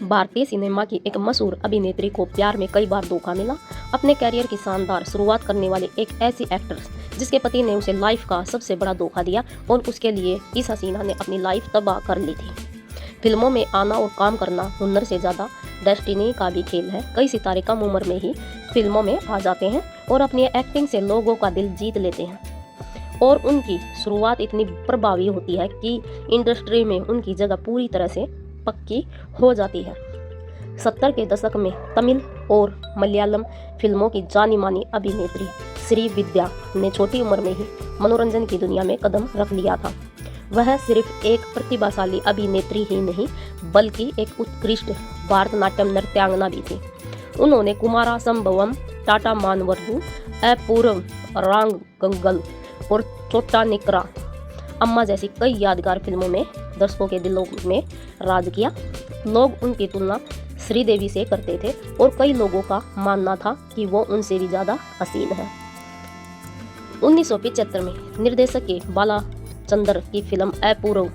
भारतीय सिनेमा की एक मशहूर अभिनेत्री को प्यार में कई बार धोखा मिला। अपने करियर की शानदार शुरुआत करने वाली एक ऐसी एक्ट्रेस जिसके पति ने उसे लाइफ का सबसे बड़ा धोखा दिया और उसके लिए इस हसीना ने अपनी लाइफ तबाह कर ली थी। फिल्मों में आना और काम करना हुनर से ज़्यादा डेस्टिनी का भी खेल है। कई सितारे कम उम्र में ही फिल्मों में आ जाते हैं और अपनी एक्टिंग से लोगों का दिल जीत लेते हैं और उनकी शुरुआत इतनी प्रभावी होती है कि इंडस्ट्री में उनकी जगह पूरी तरह से पक्की हो जाती है। 70 के दशक में तमिल और मलयालम फिल्मों की जानी मानी अभिनेत्री श्रीविद्या ने छोटी उम्र में ही मनोरंजन की दुनिया में कदम रख लिया था। वह सिर्फ एक प्रतिभाशाली अभिनेत्री ही नहीं बल्कि एक उत्कृष्ट भारतनाट्यम नृत्यांगना भी थी। उन्होंने कुमारा संभवम, टाटा मानवर्दु, अपूर्व, रांगंगल और चोट्टा निकरा अम्मा जैसी कई यादगार फिल्मों में दर्शकों के दिलों में राज किया। लोग उनकी तुलना श्रीदेवी से करते थे और कई लोगों का मानना था कि वो उनसे भी ज़्यादा हसीन है। 1975 में निर्देशक के बालाचंदर की फिल्म अपूर्व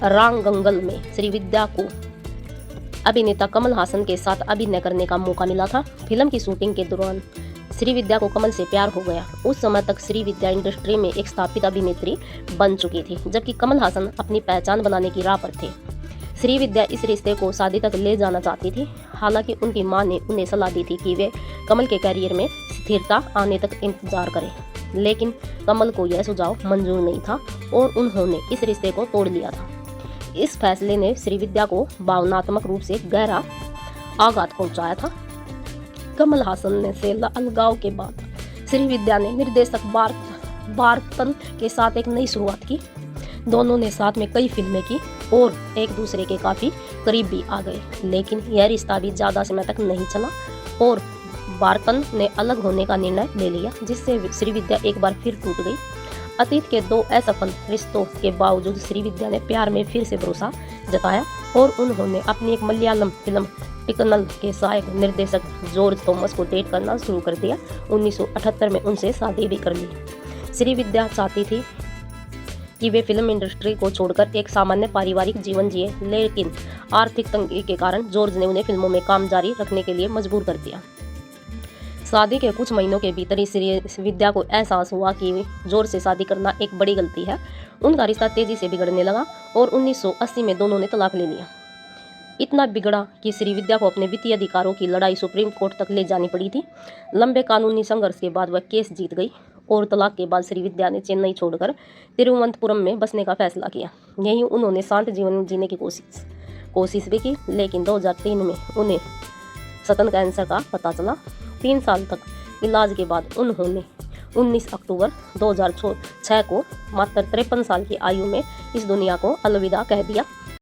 रांगंगल में श्रीविद्या को अभिनेता कमल हासन के साथ अभिनय करने का मौका मिला था। फिल्म की शूटिंग के दौरान श्रीविद्या को कमल से प्यार हो गया। उस समय तक श्रीविद्या इंडस्ट्री में एक स्थापित अभिनेत्री बन चुकी थी, जबकि कमल हासन अपनी पहचान बनाने की राह पर थे। श्रीविद्या इस रिश्ते को शादी तक ले जाना चाहती थी। हालांकि उनकी मां ने उन्हें सलाह दी थी कि वे कमल के करियर में स्थिरता आने तक इंतजार करें, लेकिन कमल को यह सुझाव मंजूर नहीं था और उन्होंने इस रिश्ते को तोड़ लिया था। इस फैसले ने श्रीविद्या को भावनात्मक रूप से गहरा आघात पहुंचाया था। कमल हासन से अलगाव के बाद श्रीविद्या ने निर्देशक बार्तन के साथ एक नई शुरुआत की। दोनों ने साथ में कई फिल्में की और एक दूसरे के काफ़ी करीब भी आ गए, लेकिन यह रिश्ता भी ज़्यादा समय तक नहीं चला और बार्तन ने अलग होने का निर्णय ले लिया, जिससे श्रीविद्या एक बार फिर टूट गई। अतीत के 2 असफल रिश्तों के बावजूद श्रीविद्या ने प्यार में फिर से भरोसा जताया और उन्होंने अपनी एक मलयालम फिल्म टिकनल के सहायक निर्देशक जॉर्ज थॉमस को डेट करना शुरू कर दिया। 1978 में उनसे शादी भी कर ली। श्रीविद्या चाहती थी कि वे फिल्म इंडस्ट्री को छोड़कर एक सामान्य पारिवारिक जीवन जिए, लेकिन आर्थिक तंगी के कारण जॉर्ज ने उन्हें फिल्मों में काम जारी रखने के लिए मजबूर कर दिया। शादी के कुछ महीनों के भीतर ही श्रीविद्या को एहसास हुआ कि जॉर्ज से शादी करना एक बड़ी गलती है। उनका रिश्ता तेजी से बिगड़ने लगा और 1980 में दोनों ने तलाक ले लिया। इतना बिगड़ा कि श्रीविद्या को अपने वित्तीय अधिकारों की लड़ाई सुप्रीम कोर्ट तक ले जानी पड़ी थी। लंबे कानूनी संघर्ष के बाद वह केस जीत गई और तलाक के बाद श्रीविद्या ने चेन्नई छोड़कर तिरुवनंतपुरम में बसने का फैसला किया। यहीं उन्होंने शांत जीवन जीने की कोशिश भी की, लेकिन 2003 में उन्हें स्तन कैंसर का पता चला। 3 साल तक इलाज के बाद उन्होंने 19 अक्टूबर 2006 को मात्र 53 साल की आयु में इस दुनिया को अलविदा कह दिया।